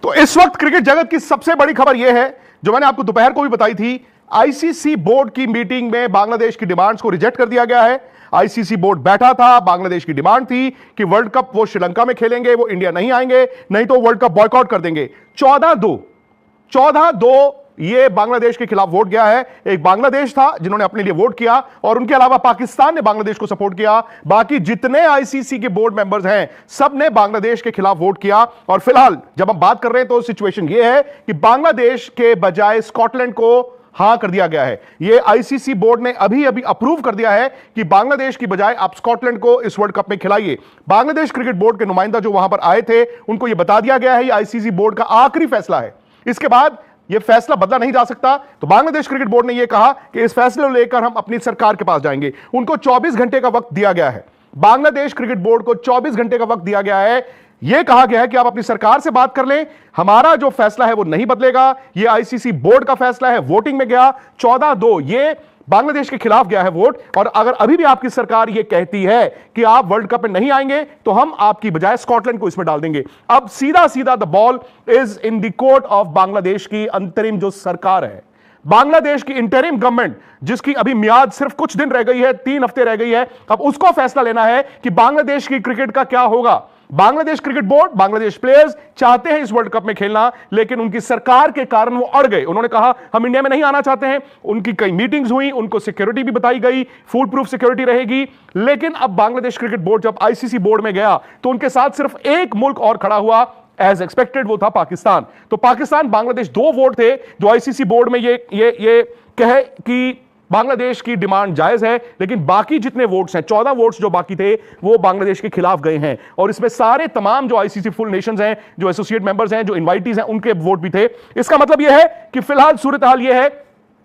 तो इस वक्त क्रिकेट जगत की सबसे बड़ी खबर यह है, जो मैंने आपको दोपहर को भी बताई थी, आईसीसी बोर्ड की मीटिंग में बांग्लादेश की डिमांड्स को रिजेक्ट कर दिया गया है। आईसीसी बोर्ड बैठा था, बांग्लादेश की डिमांड थी कि वर्ल्ड कप वो श्रीलंका में खेलेंगे, वो इंडिया नहीं आएंगे, नहीं तो वर्ल्ड कप बॉयकॉट कर देंगे। 14-2 ये बांग्लादेश के खिलाफ वोट गया है। एक बांग्लादेश था जिन्होंने अपने लिए वोट किया और उनके अलावा पाकिस्तान ने बांग्लादेश को सपोर्ट किया। बाकी जितने आईसीसी के बोर्ड मेंबर्स हैं सब ने बांग्लादेश के खिलाफ वोट किया। और फिलहाल जब हम बात कर रहे हैं तो सिचुएशन ये है कि बांग्लादेश के बजाय स्कॉटलैंड को हां कर दिया गया है। यह आईसीसी बोर्ड ने अभी अप्रूव कर दिया है कि बांग्लादेश की बजाय आप स्कॉटलैंड को इस वर्ल्ड कप में खिलाइए। बांग्लादेश क्रिकेट बोर्ड के नुमाइंदा जो वहां पर आए थे उनको यह बता दिया गया है ये आईसीसी बोर्ड का आखिरी फैसला है, इसके बाद यह फैसला बदला नहीं जा सकता। तो बांग्लादेश क्रिकेट बोर्ड ने यह कहा कि इस फैसले को लेकर हम अपनी सरकार के पास जाएंगे। उनको 24 घंटे का वक्त दिया गया है। बांग्लादेश क्रिकेट बोर्ड को 24 घंटे का वक्त दिया गया है। यह कहा गया है कि आप अपनी सरकार से बात कर लें, हमारा जो फैसला है वो नहीं बदलेगा। यह आईसीसी बोर्ड का फैसला है, वोटिंग में गया 14-2 ये बांग्लादेश के खिलाफ गया है वोट। और अगर अभी भी आपकी सरकार यह कहती है कि आप वर्ल्ड कप में नहीं आएंगे तो हम आपकी बजाय स्कॉटलैंड को इसमें डाल देंगे। अब सीधा सीधा the ball is in the court of Bangladesh की अंतरिम जो सरकार है, बांग्लादेश की इंटरिम गवर्नमेंट जिसकी अभी मियाद सिर्फ कुछ दिन रह गई है, 3 हफ्ते रह गई है। अब उसको फैसला लेना है कि बांग्लादेश की क्रिकेट का क्या होगा। Bangladesh cricket board, Bangladesh players चाहते हैं इस वर्ल्ड कप में खेलना, लेकिन उनकी सरकार के कारण वो अड़ गए। उन्होंने कहा हम इंडिया में नहीं आना चाहते हैं। उनकी कई मीटिंग्स हुई, उनको सिक्योरिटी भी बताई गई, फुल प्रूफ सिक्योरिटी रहेगी। लेकिन अब बांग्लादेश क्रिकेट बोर्ड जब आईसीसी बोर्ड में गया तो उनके साथ सिर्फ एक मुल्क और खड़ा हुआ, एज एक्सपेक्टेड, वो था पाकिस्तान। तो पाकिस्तान बांग्लादेश 2 वोट थे जो आईसीसी बोर्ड में ये कहे कि बांग्लादेश की डिमांड जायज है, लेकिन बाकी जितने वोट्स हैं 14 वोट्स जो बाकी थे वो बांग्लादेश के खिलाफ गए हैं। और इसमें सारे तमाम जो आईसीसी फुल नेशंस हैं, जो एसोसिएट मेंबर्स हैं, जो इनवाइटीज हैं, उनके वोट भी थे। इसका मतलब यह है कि फिलहाल सूरत हाल यह है,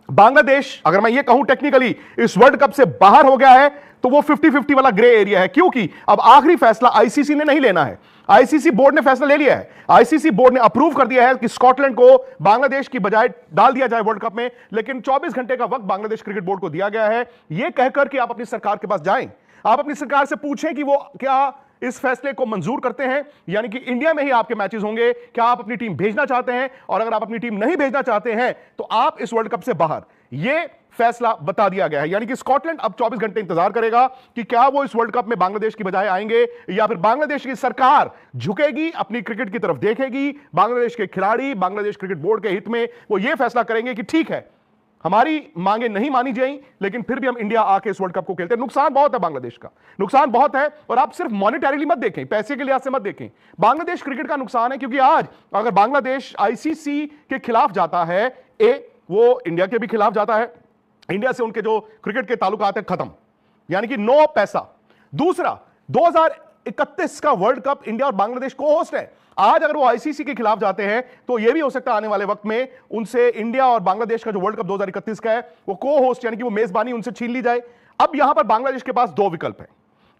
बांग्लादेश अगर मैं ये कहूं टेक्निकली इस वर्ल्ड कप से बाहर हो गया है तो वो 50-50 वाला ग्रे एरिया है, क्योंकि अब आखिरी फैसला आईसीसी ने नहीं लेना है। आईसीसी बोर्ड ने फैसला ले लिया है। आईसीसी बोर्ड ने अप्रूव कर दिया है कि स्कॉटलैंड को बांग्लादेश की बजाय डाल दिया जाए वर्ल्ड कप में, लेकिन 24 घंटे का वक्त बांग्लादेश क्रिकेट बोर्ड को दिया गया है यह कहकर कि आप अपनी सरकार के पास जाएं, आप अपनी सरकार से पूछें कि वो क्या इस फैसले को मंजूर करते हैं, यानी कि इंडिया में ही आपके मैचेस होंगे, क्या आप अपनी टीम भेजना चाहते हैं, और अगर आप अपनी टीम नहीं भेजना चाहते हैं तो आप इस वर्ल्ड कप से बाहर। यह फैसला बता दिया गया है, यानी कि स्कॉटलैंड अब 24 घंटे इंतजार करेगा कि क्या वो इस वर्ल्ड कप में बांग्लादेश की बजाय आएंगे या फिर बांग्लादेश की सरकार झुकेगी, अपनी क्रिकेट की तरफ देखेगी। बांग्लादेश के खिलाड़ी बांग्लादेश क्रिकेट बोर्ड के हित में वो ये फैसला करेंगे कि ठीक है, हमारी मांगे नहीं मानी जाएं, लेकिन फिर भी हम इंडिया आके इस वर्ल्ड कप को खेलते हैं। नुकसान बहुत है, बांग्लादेश का नुकसान बहुत है। और आप सिर्फ मॉनिटरीली मत देखें, पैसे के लिहाज से मत देखें, बांग्लादेश क्रिकेट का नुकसान है, क्योंकि आज अगर बांग्लादेश आईसीसी के खिलाफ जाता है, वो इंडिया के भी खिलाफ जाता है, इंडिया से उनके जो क्रिकेट के ताल्लुकात है खत्म, यानी कि नो पैसा। दूसरा, 2031 का वर्ल्ड कप इंडिया और बांग्लादेश को होस्ट है। आज अगर वो आईसीसी के खिलाफ जाते हैं तो यह भी हो सकता है आने वाले वक्त में उनसे इंडिया और बांग्लादेश का जो वर्ल्ड कप 2031 का है वो को होस्ट, यानी कि वो मेजबानी उनसे छीन ली जाए। अब यहां पर बांग्लादेश के पास 2 विकल्प है।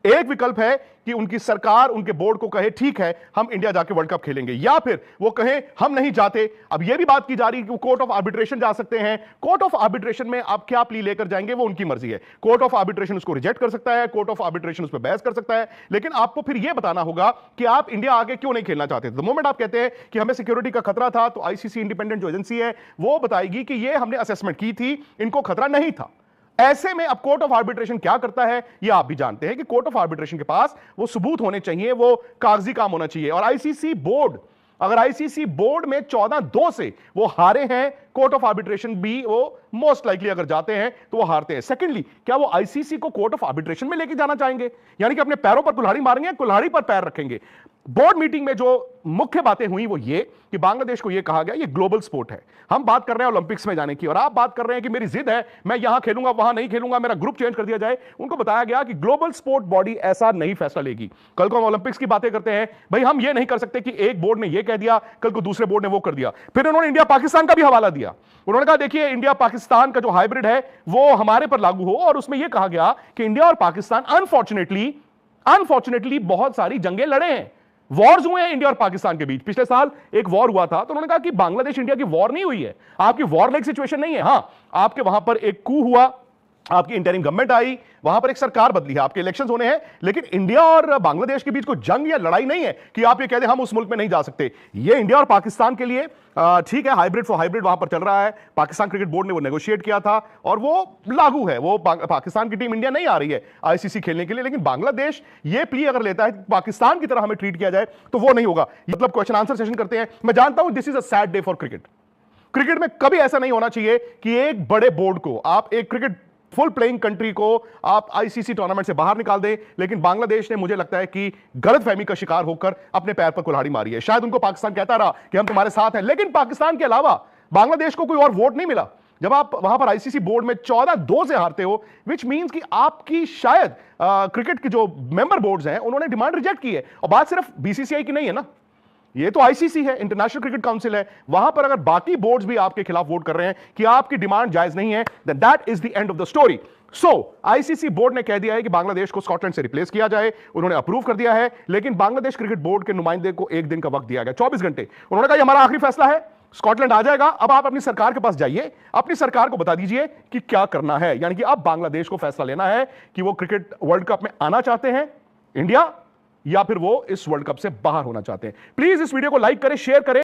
एक विकल्प है कि उनकी सरकार उनके बोर्ड को कहे ठीक है हम इंडिया जाके वर्ल्ड कप खेलेंगे, या फिर वो कहे हम नहीं जाते। अब यह भी बात की जा रही है कि वो कोर्ट ऑफ आर्बिट्रेशन जा सकते हैं। कोर्ट ऑफ आर्बिट्रेशन में आप क्या प्ली लेकर जाएंगे वो उनकी मर्जी है। कोर्ट ऑफ आर्बिट्रेशन उसको रिजेक्ट कर सकता है, कोर्ट ऑफ आर्बिट्रेशन उस पर बहस कर सकता है, लेकिन आपको फिर यह बताना होगा कि आप इंडिया आगे क्यों नहीं खेलना चाहते। द मोमेंट आप कहते हैं कि हमें सिक्योरिटी का खतरा था, तो आईसीसी इंडिपेंडेंट जो एजेंसी है वो बताएगी कि यह हमने असेसमेंट की थी, इनको खतरा नहीं था। ऐसे में अब कोर्ट ऑफ आर्बिट्रेशन क्या करता है यह आप भी जानते हैं कि कोर्ट ऑफ आर्बिट्रेशन के पास वो सबूत होने चाहिए, वो कागजी काम होना चाहिए। और आईसीसी बोर्ड, अगर आईसीसी बोर्ड में 14-2 से वो हारे हैं, कोर्ट ऑफ आर्बिट्रेशन भी वो मोस्ट लाइकली अगर जाते हैं तो वो हारते हैं। सेकेंडली, क्या वो आईसीसी को कोर्ट ऑफ आर्बिट्रेशन में लेके जाना चाहेंगे, यानी कि अपने पैरों पर कुल्हाड़ी मारेंगे, कुल्हाड़ी पर पैर रखेंगे। बोर्ड मीटिंग में जो मुख्य बातें हुई वो ये कि बांग्लादेश को ये कहा गया ये ग्लोबल स्पोर्ट है, हम बात कर रहे हैं ओलंपिक्स में जाने की, और आप बात कर रहे हैं कि मेरी जिद है मैं यहां खेलूंगा वहां नहीं खेलूंगा, मेरा ग्रुप चेंज कर दिया जाए। उनको बताया गया कि ग्लोबल स्पोर्ट बॉडी ऐसा नहीं फैसला लेगी। कल को हम ओलंपिक्स की बातें करते हैं, भाई हम ये नहीं कर सकते कि एक बोर्ड ने ये कह दिया, कल को दूसरे बोर्ड ने वो कर दिया। फिर उन्होंने इंडिया पाकिस्तान का भी हवाला दिया। उन्होंने कहा देखिए इंडिया पाकिस्तान का जो हाइब्रिड है वो हमारे पर लागू हो, और उसमें यह कहा गया कि इंडिया और पाकिस्तान अनफॉर्चुनेटली बहुत सारी जंगें लड़े हैं, वॉर्स हुए हैं इंडिया और पाकिस्तान के बीच। पिछले साल एक वॉर हुआ था, तो उन्होंने कहा कि बांग्लादेश इंडिया की वॉर नहीं हुई है, आपकी वॉर लाइक सिचुएशन नहीं है। हां, आपके वहां पर एक कू हुआ, आपकी इंटरिम गवर्नमेंट आई, वहां पर एक सरकार बदली है, आपके इलेक्शंस होने हैं, लेकिन इंडिया और बांग्लादेश के बीच कोई जंग या लड़ाई नहीं है कि आप ये कह दें हम उस मुल्क में नहीं जा सकते। ये इंडिया और पाकिस्तान के लिए ठीक है, हाइब्रिड फॉर हाइब्रिड वहां पर चल रहा है। पाकिस्तान क्रिकेट बोर्ड ने वो नेगोशिएट किया था और वो लागू है। वो पाकिस्तान की टीम इंडिया नहीं आ रही है आईसीसी खेलने के लिए, लेकिन बांग्लादेश ये प्ली अगर लेता है पाकिस्तान की तरह हमें ट्रीट किया जाए तो वो नहीं होगा। मतलब क्वेश्चन आंसर सेशन करते हैं। मैं जानता हूं this is a sad day for cricket. Cricket में कभी ऐसा नहीं होना चाहिए कि एक बड़े बोर्ड को, आप एक क्रिकेट फुल प्लेइंग कंट्री को आप आईसीसी टूर्नामेंट से बाहर निकाल दें, लेकिन बांग्लादेश ने, मुझे लगता है कि गलतफहमी का शिकार होकर अपने पैर पर कुल्हाड़ी मारी है। शायद उनको पाकिस्तान कहता रहा कि हम तुम्हारे साथ हैं, लेकिन पाकिस्तान के अलावा बांग्लादेश को कोई और वोट नहीं मिला। जब आप वहां पर आईसीसी बोर्ड में 14-2 से हारते हो, विच मींस कि आपकी शायद क्रिकेट की जो मेंबर बोर्ड्स हैं उन्होंने डिमांड रिजेक्ट की है। और बात सिर्फ बीसीसीआई की नहीं है ना, ये तो आईसीसी है, इंटरनेशनल क्रिकेट काउंसिल है। वहां पर अगर बाकी बोर्ड्स भी आपके खिलाफ वोट कर रहे हैं कि आपकी डिमांड जायज नहीं है, then that is the end of the story. So ICC board ने कह दिया है कि बांग्लादेश को स्कॉटलैंड से रिप्लेस किया जाए, उन्होंने अप्रूव कर दिया है, लेकिन बांग्लादेश क्रिकेट बोर्ड के नुमाइंदे को एक दिन का वक्त दिया गया, 24 घंटे। उन्होंने कहा हमारा आखिरी फैसला है, स्कॉटलैंड आ जाएगा, अब आप अपनी सरकार के पास जाइए, अपनी सरकार को बता दीजिए कि क्या करना है। यानी कि अब बांग्लादेश को फैसला लेना है कि वो क्रिकेट वर्ल्ड कप में आना चाहते हैं इंडिया, या फिर वो इस वर्ल्ड कप से बाहर होना चाहते हैं। प्लीज इस वीडियो को लाइक करें, शेयर करें।